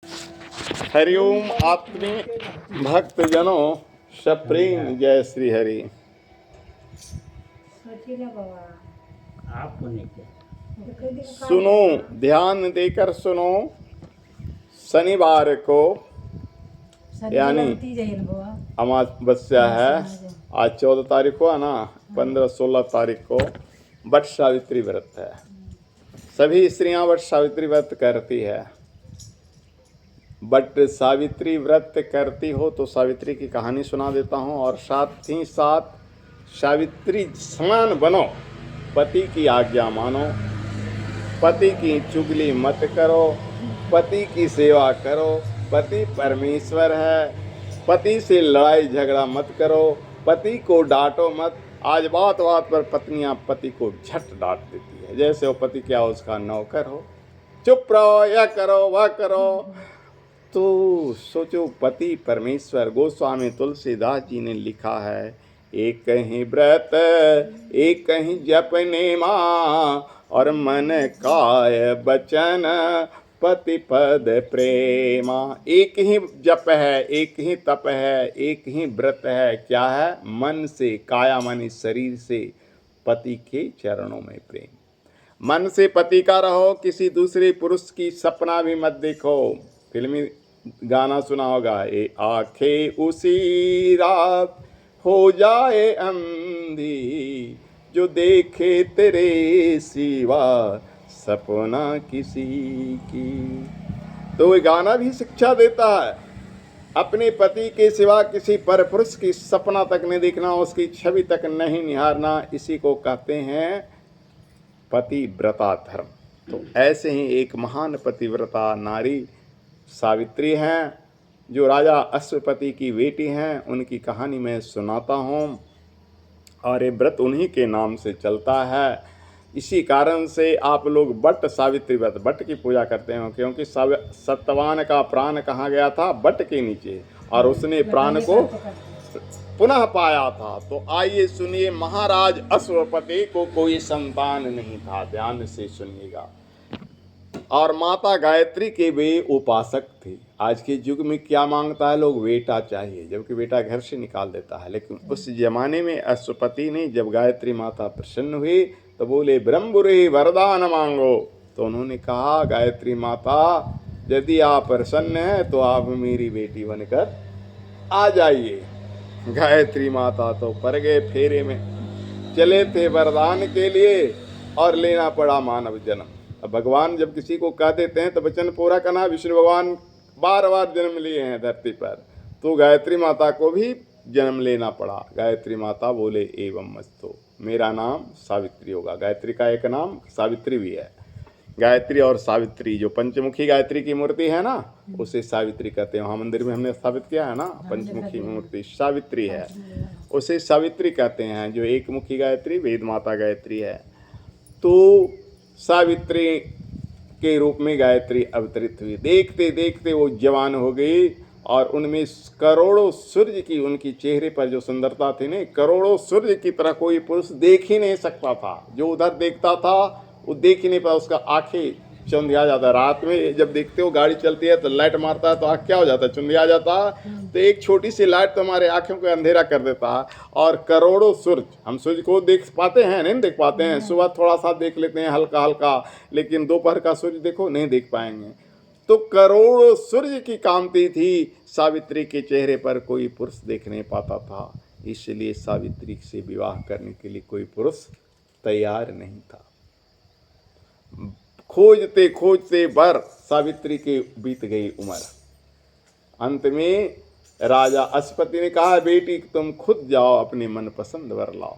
हरिओम आत्मीय भक्तजनों, सप्रेम जय श्री हरि। सुनो, ध्यान देकर सुनो। शनिवार को यानी अमावस्या है। आज 14 तारीख को है ना, 15-16 तारीख को वट सावित्री व्रत है। सभी स्त्रियां वट सावित्री व्रत करती है। बट सावित्री व्रत करती हो तो सावित्री की कहानी सुना देता हूँ, और साथ ही साथ सावित्री समान बनो, पति की आज्ञा मानो, पति की चुगली मत करो, पति की सेवा करो। पति परमेश्वर है। पति से लड़ाई झगड़ा मत करो, पति को डांटो मत। आज बात बात पर पत्नियां पति को झट डांट देती है, जैसे वो पति क्या उसका नौकर हो। चुप रहो, यह करो वह करो। तो सोचो, पति परमेश्वर। गोस्वामी तुलसीदास जी ने लिखा है, एक ही व्रत एक ही जप नेमा, और मन काय बचन पति पद प्रेमा। एक ही जप है, एक ही तप है, एक ही व्रत है। क्या है? मन से, काया मानी शरीर से पति के चरणों में प्रेम। मन से पति का रहो, किसी दूसरे पुरुष की सपना भी मत देखो। फिल्मी गाना सुना होगा, ए आंखें उसी रात हो जाए अंधी, जो देखे तेरे सिवा सपना किसी की। तो ये गाना भी शिक्षा देता है, अपने पति के सिवा किसी पर पुरुष की सपना तक नहीं देखना, उसकी छवि तक नहीं निहारना। इसी को कहते हैं पतिव्रता धर्म। तो ऐसे ही एक महान पतिव्रता नारी सावित्री हैं, जो राजा अश्वपति की बेटी हैं। उनकी कहानी मैं सुनाता हूँ, और ये व्रत उन्हीं के नाम से चलता है। इसी कारण से आप लोग बट सावित्री व्रत, बट की पूजा करते हो, क्योंकि सत्यवान का प्राण कहाँ गया था? बट के नीचे, और उसने प्राण को पुनः पाया था। तो आइए सुनिए, महाराज अश्वपति को कोई संतान नहीं था। ध्यान से सुनिएगा। और माता गायत्री के वे उपासक थे। आज के युग में क्या मांगता है लोग? बेटा चाहिए, जबकि बेटा घर से निकाल देता है। लेकिन उस जमाने में अश्वपति ने, जब गायत्री माता प्रसन्न हुई तो बोले, ब्रह्मपुरी वरदान मांगो। तो उन्होंने कहा, गायत्री माता यदि आप प्रसन्न हैं तो आप मेरी बेटी बनकर आ जाइए। गायत्री माता तो पर गए फेरे में, चले थे वरदान के लिए, और लेना पड़ा मानव जन्म। अब भगवान जब किसी को कह देते हैं तो वचन पूरा करना। विष्णु भगवान बार बार जन्म लिए हैं धरती पर, तो गायत्री माता को भी जन्म लेना पड़ा। गायत्री माता बोले, एवं मस्तु, मेरा नाम सावित्री होगा। गायत्री का एक नाम सावित्री भी है। गायत्री और सावित्री, जो पंचमुखी गायत्री की मूर्ति है ना, उसे सावित्री कहते हैं। वहाँ मंदिर में हमने स्थापित किया है ना, पंचमुखी मूर्ति सावित्री है, उसे सावित्री कहते हैं। जो एक मुखी गायत्री वेद माता गायत्री है। तो सावित्री के रूप में गायत्री अवतरित हुई। देखते देखते वो जवान हो गई, और उनमें करोड़ों सूर्य की, उनकी चेहरे पर जो सुंदरता थी ना, करोड़ों सूर्य की तरह कोई पुरुष देख ही नहीं सकता था। जो उधर देखता था वो देख ही नहीं पाता, उसका आंखें चुंधिया जाता। रात में जब देखते हो गाड़ी चलती है तो लाइट मारता है तो आँख क्या हो जाता है? चुंधिया जाता। तो एक छोटी सी लाइट तो हमारे आँखों को अंधेरा कर देता है। और करोड़ों सूर्य, हम सूर्य को देख पाते हैं? नहीं देख पाते हैं। सुबह थोड़ा सा देख लेते हैं हल्का हल्का, लेकिन दोपहर का सूर्य देखो नहीं देख पाएंगे। तो करोड़ों सूर्य की कांति थी सावित्री के चेहरे पर, कोई पुरुष देख नहीं पाता था। इसलिए सावित्री से विवाह करने के लिए कोई पुरुष तैयार नहीं था। खोजते खोजते वर सावित्री के बीत गई उम्र। अंत में राजा अश्वपति ने कहा, बेटी तुम खुद जाओ, अपने मनपसंद वर लाओ।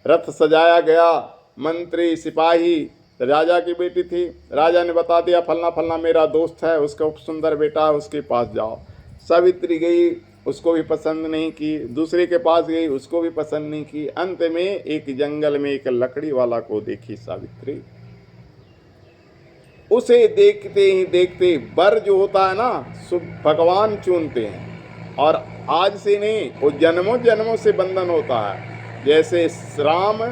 रथ सजाया गया, मंत्री सिपाही, राजा की बेटी थी। राजा ने बता दिया, फलना फलना मेरा दोस्त है, उसका सुंदर बेटा है, उसके पास जाओ। सावित्री गई, उसको भी पसंद नहीं की। दूसरे के पास गई, उसको भी पसंद नहीं की। अंत में एक जंगल में एक लकड़ी वाला को देखी सावित्री। उसे देखते ही देखते, वर जो होता है ना, भगवान चुनते हैं, और आज से नहीं, वो जन्मों जन्मों से बंधन होता है। जैसे राम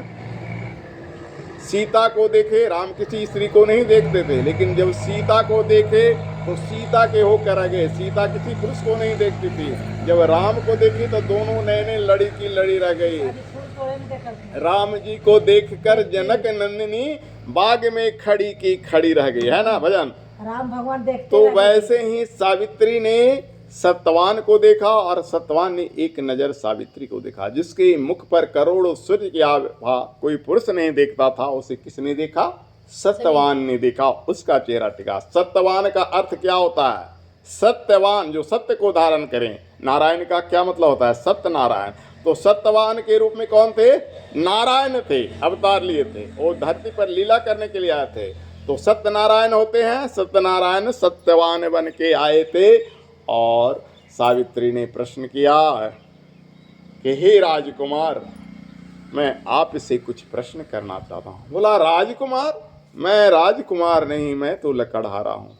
सीता को देखे, राम किसी स्त्री को नहीं देखते थे, लेकिन जब सीता को देखे तो सीता के होकर रह गए। सीता किसी पुरुष को नहीं देखती थी, जब राम को देखी तो दोनों नैने लड़ी की लड़ी रह गई। राम जी को देखकर जनक नंदिनी बाग में खड़ी की खड़ी रह गई, है ना भजन। राम भगवान देखते तो वैसे ही सावित्री ने सत्यवान को देखा और सत्यवान ने एक नजर सावित्री को देखा। जिसके मुख पर करोड़ों सूर्य की आभा कोई पुरुष नहीं देखता था, उसे किसने देखा? सत्यवान ने देखा, उसका चेहरा टिका। सत्यवान का अर्थ क्या होता है? सत्यवान, जो सत्य को धारण करें। नारायण का क्या मतलब होता है? सत्य नारायण। तो सत्यवान के रूप में कौन थे? नारायण थे, अवतार लिए थे, वो धरती पर लीला करने के लिए आए थे। तो सत्यनारायण होते हैं, सत्यनारायण सत्यवान बन के आए थे। और सावित्री ने प्रश्न किया कि हे राजकुमार, मैं आपसे कुछ प्रश्न करना चाहता हूँ। बोला राजकुमार? मैं राजकुमार नहीं, मैं तो लकड़हारा हूँ।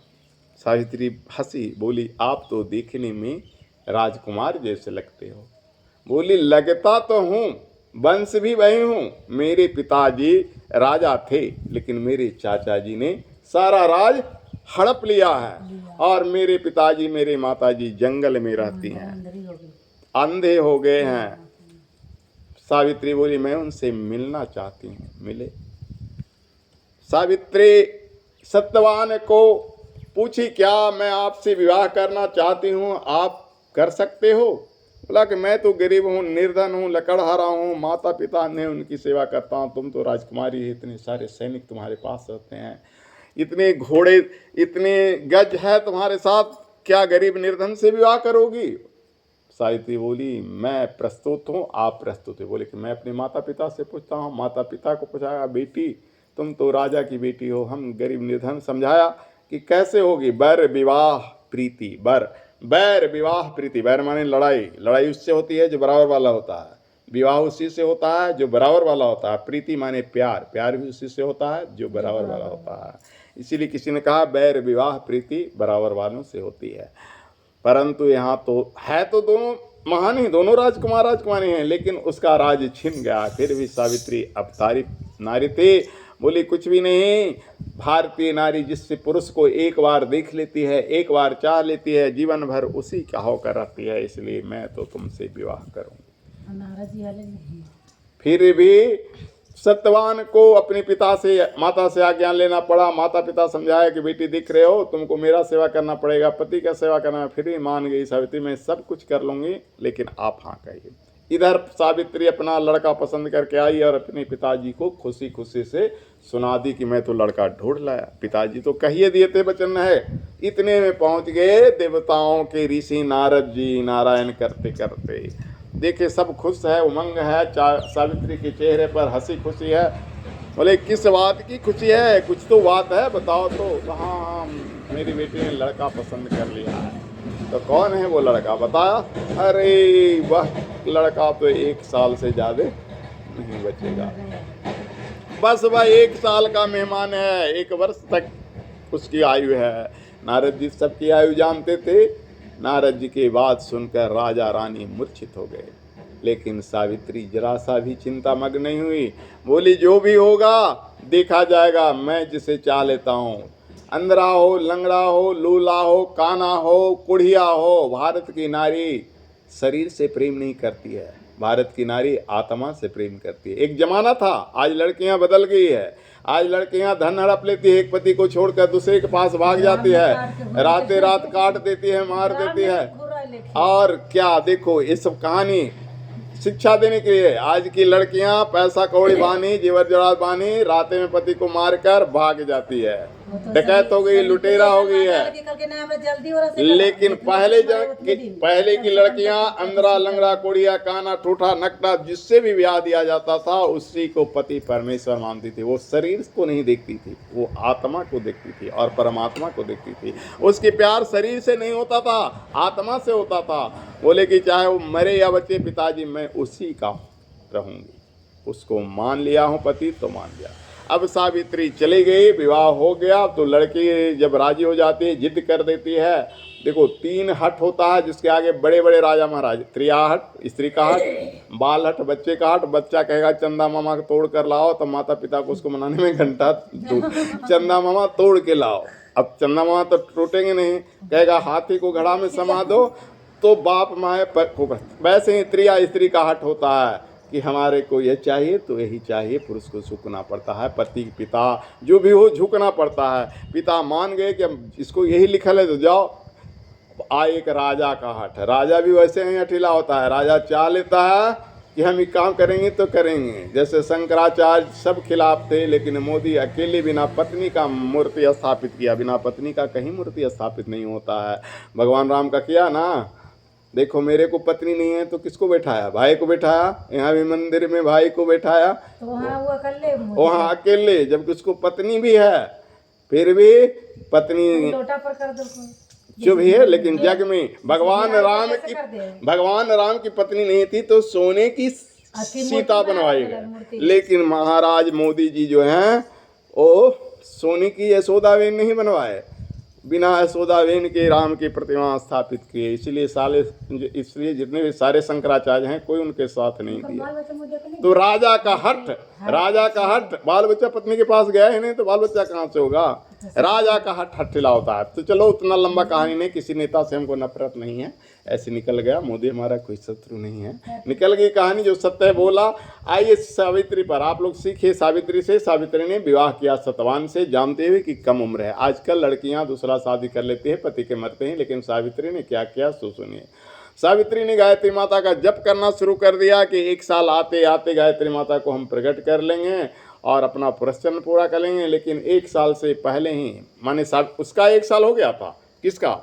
सावित्री हंसी, बोली आप तो देखने में राजकुमार जैसे लगते हो। बोली लगता तो हूँ, वंश भी वही हूँ। मेरे पिताजी राजा थे, लेकिन मेरे चाचा जी ने सारा राज हड़प लिया है, और मेरे पिताजी मेरे माताजी जंगल में रहती हैं, अंधे हो गए हैं। सावित्री बोली मैं उनसे मिलना चाहती हूँ, मिले। सावित्री सत्यवान को पूछी क्या मैं आपसे विवाह करना चाहती हूँ, आप कर सकते हो? बोला कि मैं तो गरीब हूँ, निर्धन हूँ, लकड़हारा हूँ, माता पिता ने उनकी सेवा करता हूँ। तुम तो राजकुमारी, इतने सारे सैनिक तुम्हारे पास रहते हैं, इतने घोड़े, इतने गज है तुम्हारे साथ, क्या गरीब निर्धन से विवाह करोगी? सावित्री बोली मैं प्रस्तुत हूँ, आप प्रस्तुत है। बोले कि मैं अपने माता पिता से पूछता हूँ। माता पिता को पूछाया बेटी तुम तो राजा की बेटी हो, हम गरीब निर्धन। समझाया कि कैसे होगी? बर विवाह प्रीति। बैर विवाह प्रीति, बैर माने लड़ाई, लड़ाई उससे होती है जो बराबर वाला होता है, विवाह उसी से होता है जो बराबर वाला होता है, प्रीति माने प्यार, प्यार भी उसी से होता है जो बराबर वाला होता है। इसीलिए किसी ने कहा बैर विवाह प्रीति बराबर वालों से होती है। परंतु यहाँ तो है तो दोनों महान ही, दोनों राजकुमार राजकुमारी हैं, लेकिन उसका राज छिन गया। फिर भी सावित्री अवतारी नारी थी, बोली कुछ भी नहीं। भारतीय नारी जिससे पुरुष को एक बार देख लेती है, एक बार चाह लेती है, जीवन भर उसी का होकर रहती है, इसलिए मैं तो तुमसे विवाह करूंगी। फिर भी सत्यवान को अपने पिता से माता से आज्ञा लेना पड़ा। माता पिता समझाया कि बेटी दिख रहे हो, तुमको मेरा सेवा करना पड़ेगा, पति का सेवा करना है। फिर भी मान गई सावित्री, मैं सब कुछ कर लूंगी, लेकिन आप हाँ कहिए। इधर सावित्री अपना लड़का पसंद करके आई और अपने पिताजी को खुशी खुशी से सुना दी कि मैं तो लड़का ढूंढ लाया। पिताजी तो कहिए दिए थे वचन है। इतने में पहुंच गए देवताओं के ऋषि नारद जी, नारायण करते करते। देखे सब खुश है, उमंग है, सावित्री के चेहरे पर हंसी खुशी है। बोले किस बात की खुशी है? कुछ तो बात है, बताओ तो। हाँ मेरी बेटी ने लड़का पसंद कर लिया है। तो कौन है वो लड़का? बताया। अरे वह लड़का तो 1 साल से ज़्यादा नहीं बचेगा, बस वह 1 साल का मेहमान है, 1 वर्ष तक उसकी आयु है। नारद जी सबकी आयु जानते थे। नारद जी की बात सुनकर राजा रानी मूर्छित हो गए, लेकिन सावित्री जरा सा भी चिंता मग्न नहीं हुई। बोली जो भी होगा देखा जाएगा, मैं जिसे चाह लेता हूँ, अंधरा हो, लंगड़ा हो, लूला हो, काना हो, कुढ़िया हो, भारत की नारी शरीर से प्रेम नहीं करती है, भारत की नारी आत्मा से प्रेम करती है। एक जमाना था, आज लड़कियां बदल गई है। आज लड़कियां धन हड़प लेती है, एक पति को छोड़कर दूसरे के पास भाग जाती है, रातें रात काट देती है, मार देती है। और क्या देखो, ये सब कहानी शिक्षा देने के लिए। आज की लड़कियां पैसा कौड़ी बानी, जेवर जरात बानी, रातें में पति को मारकर भाग जाती है, डकैत हो गई, लुटेरा हो गई है। लेकिन पहले की लड़कियां अंधरा, लंगड़ा, कोड़िया, काना, ठूठा, नकटा, जिससे भी ब्याह दिया जाता था उसी को पति परमेश्वर मानती थी। वो शरीर को नहीं देखती थी, वो आत्मा को देखती थी और परमात्मा को देखती थी। उसके प्यार शरीर से नहीं होता था, आत्मा से होता था। बोले कि चाहे वो मरे या बचे, पिताजी मैं उसी का रहूंगी। उसको मान लिया हूँ पति, तो मान लिया। अब सावित्री चली गई, विवाह हो गया। तो लड़की जब राजी हो जाती है, जिद कर देती है। देखो 3 हट होता है जिसके आगे बड़े बड़े राजा महाराज। त्रिया हट, स्त्री का हट, बाल हट, बच्चे का हट। बच्चा कहेगा चंदा मामा को तोड़ कर लाओ, तो माता पिता को उसको मनाने में घंटा दो, चंदा मामा तोड़ के लाओ। अब चंदा तो टूटेंगे नहीं, कहेगा हाथी को घड़ा में समा दो तो बाप माए पर। वैसे ही त्रिया स्त्री का हट होता है कि हमारे को ये चाहिए तो यही चाहिए, पुरुष को झुकना पड़ता है, पति पिता जो भी हो झुकना पड़ता है। पिता मान गए कि अब इसको यही लिखल है तो जाओ। एक राजा का हट है, राजा भी वैसे ही हठीला होता है, राजा चाह लेता है कि हम ये काम करेंगे तो करेंगे। जैसे शंकराचार्य सब खिलाफ थे, लेकिन मोदी अकेले बिना पत्नी का मूर्ति स्थापित किया। बिना पत्नी का कहीं मूर्ति स्थापित नहीं होता है। भगवान राम का किया ना, देखो मेरे को पत्नी नहीं है तो किसको बैठाया, भाई को बैठाया, यहाँ भी मंदिर में भाई को बैठाया, तो वहाँ अकेले, जबकि उसको पत्नी भी है फिर भी पत्नी लोटा पर कर दो जो भी है। लेकिन जग में भगवान राम की पत्नी नहीं थी तो सोने की सीता बनवाई गई। लेकिन महाराज मोदी जी जो हैं वो सोने की यशोदावेन नहीं बनवाए, बिना यशोदावेन के राम की प्रतिमा स्थापित किए। इसलिए जितने भी सारे शंकराचार्य हैं कोई उनके साथ नहीं दिया। तो राजा का हट, बाल बच्चा पत्नी के पास गया ही नहीं तो बाल बच्चा कहाँ से होगा। राजा का हट हठिला होता है। तो चलो उतना लंबा कहानी नहीं, किसी नेता से हमको नफरत नहीं है, ऐसे निकल गया। मोदी हमारा कोई शत्रु नहीं है, निकल गई कहानी, जो सत्य बोला। आइए सावित्री पर आप लोग सीखिए सावित्री से। सावित्री ने विवाह किया सतवान से, जानते हुए कि कम उम्र है। आजकल लड़कियां दूसरा शादी कर लेती है, पति के मरते हैं, लेकिन सावित्री ने क्या किया सो सुनिए। सावित्री ने गायत्री माता का जप करना शुरू कर दिया कि 1 साल आते आते गायत्री माता को हम प्रकट कर लेंगे और अपना पुरस्चन पूरा कर लेंगे। लेकिन 1 साल से पहले ही, माने उसका 1 साल हो गया था, किसका,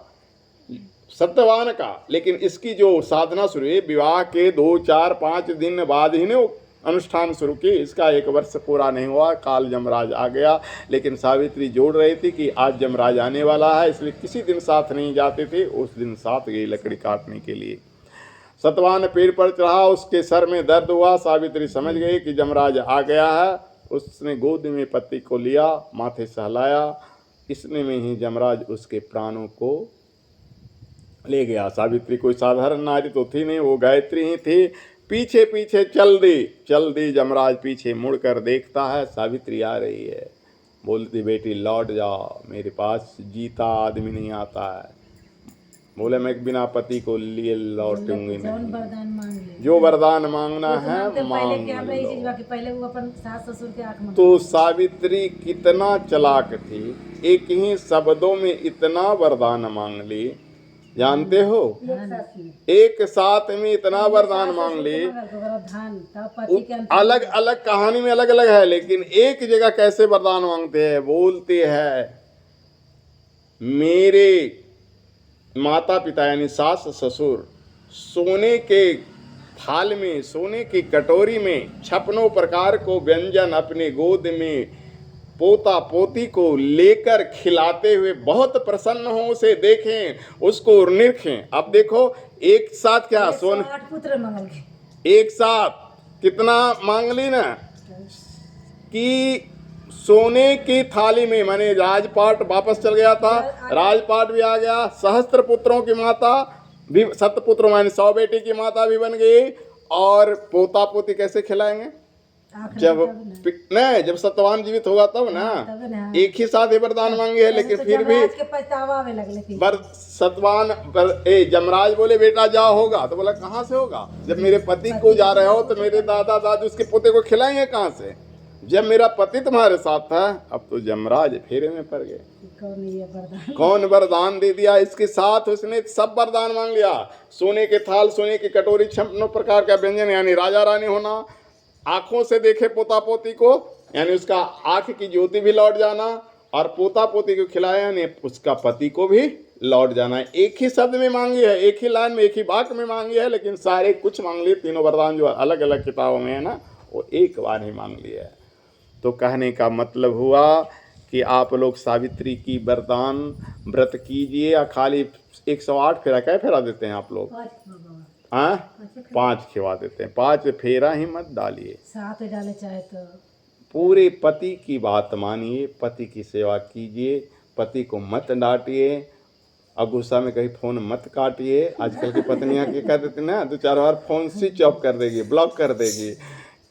सत्यवान का। लेकिन इसकी जो साधना शुरू हुई, विवाह के 2, 4, 5 दिन बाद ही ने वो अनुष्ठान शुरू की। इसका 1 वर्ष पूरा नहीं हुआ, काल जमराज आ गया। लेकिन सावित्री जोड़ रही थी कि आज जमराज आने वाला है, इसलिए किसी दिन साथ नहीं जाते थे। उस दिन साथ गई लकड़ी काटने के लिए। सतवान पेड़ पर चढ़ा, उसके सर में दर्द हुआ। सावित्री समझ गई कि जमराज आ गया है। उसने गोद में पति को लिया, माथे सहलाया। इसने में ही जमराज उसके प्राणों को ले गया। सावित्री कोई साधारण नारी तो थी नहीं, वो गायत्री ही थी। पीछे पीछे चल दी। जमराज पीछे मुड़कर देखता है, सावित्री आ रही है। बोलती, बेटी लौट जाओ, मेरे पास जीता आदमी नहीं आता है। बोले, मैं बिना पति को लिए लौटूंगी नहीं। जो वरदान मांगना है मांग लो। तो सावित्री कितना चालाक थी, एक ही शब्दों में इतना वरदान मांग ली, जानते हो, एक साथ में इतना वरदान मांग ली। अलग अलग कहानी में अलग अलग है, लेकिन एक जगह कैसे वरदान मांगते हैं। बोलते हैं, मेरे माता पिता यानी सास ससुर सोने के थाल में, सोने की कटोरी में 56 प्रकार को व्यंजन अपने गोद में पोता पोती को लेकर खिलाते हुए बहुत प्रसन्न हो, उसे देखें, उसको निरखें। अब देखो एक साथ क्या सोने 8 पुत्र मंगल के, एक साथ कितना मांग ली ना, कि सोने की थाली में, माने राजपाट वापस चल गया था, राजपाट भी आ गया, सहस्त्र पुत्रों की माता भी, सतपुत्र माने 100 बेटी की माता भी बन गई। और पोता पोती कैसे खिलाएंगे, जब सतवान जीवित होगा तब ना। एक ही साथ ही वरदान मांगे है, लेकिन फिर भी सतवान जमराज बोले, बेटा जाओ होगा। तो बोला, कहाँ से होगा, जब मेरे पति को जा रहे हो तो मेरे दादा दादी उसके पोते को खिलाएंगे कहाँ से, जब मेरा पति तुम्हारे साथ था। अब तो जमराज फेरे में पड़ गए, कौन वरदान दे दिया। इसके साथ उसने सब वरदान मांग लिया। सोने के थाल, सोने की कटोरी, 56 प्रकार का व्यंजन, यानी राजा रानी होना, आंखों से देखे पोता पोती को, यानी उसका आंख की ज्योति भी लौट जाना, और पोता पोती को खिलाया यानी उसका पति को भी लौट जाना। एक ही शब्द में मांगी है, एक ही लाइन में, एक ही वाक्य में मांगी है, लेकिन सारे कुछ मांग लिए। तीनों वरदान जो अलग अलग किताबों में है ना, वो एक बार ही मांग लिया है। तो कहने का मतलब हुआ कि आप लोग सावित्री की वरदान व्रत कीजिए। खाली 108 फेरा क्या फेरा देते हैं आप लोग, हाँ 5 खिवा देते हैं, 5 फेरा ही मत डालिए, 7 डाले चाहे तो। पूरे पति की बात मानिए, पति की सेवा कीजिए, पति को मत डांटिए, और गुस्सा में कहीं फ़ोन मत काटिए। आजकल की पत्नियां क्या कर देती ना, 2-4 बार फ़ोन स्विच ऑफ कर देगी, ब्लॉक कर देगी।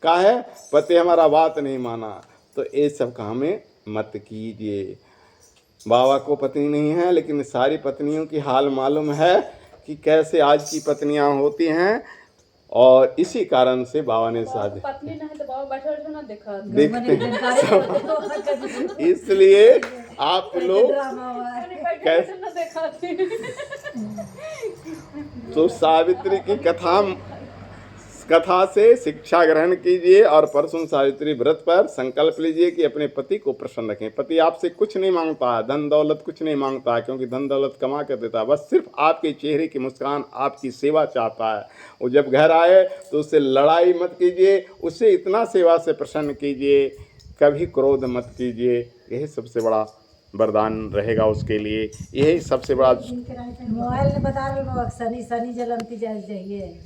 का है, पति हमारा बात नहीं माना। तो ये सब काम मत कीजिए। बाबा को पत्नी नहीं है, लेकिन सारी पत्नियों की हाल मालूम है कि कैसे आज की पत्नियां होती हैं। और इसी कारण से बाबा ने शादी पत्नी नहीं तो बाबा बैठे बैठे ना देखा देखते हैं जानकारी सब। इसलिए आप लोग ड्रामा हुआ है। बैठे बैठे ना देखा थी। तो सावित्री की कथा से शिक्षा ग्रहण कीजिए और परसों सावित्री व्रत पर संकल्प लीजिए कि अपने पति को प्रसन्न रखें। पति आपसे कुछ नहीं मांगता है, धन दौलत कुछ नहीं मांगता है, क्योंकि धन दौलत कमा कर देता है। बस सिर्फ आपके चेहरे की मुस्कान, आपकी सेवा चाहता है। वो जब घर आए तो उससे लड़ाई मत कीजिए, उससे इतना सेवा से प्रसन्न कीजिए, कभी क्रोध मत कीजिए। यही सबसे बड़ा वरदान रहेगा उसके लिए। यही सबसे बड़ा मोबाइल में बता रहे हो, शनि जलंती जाइए।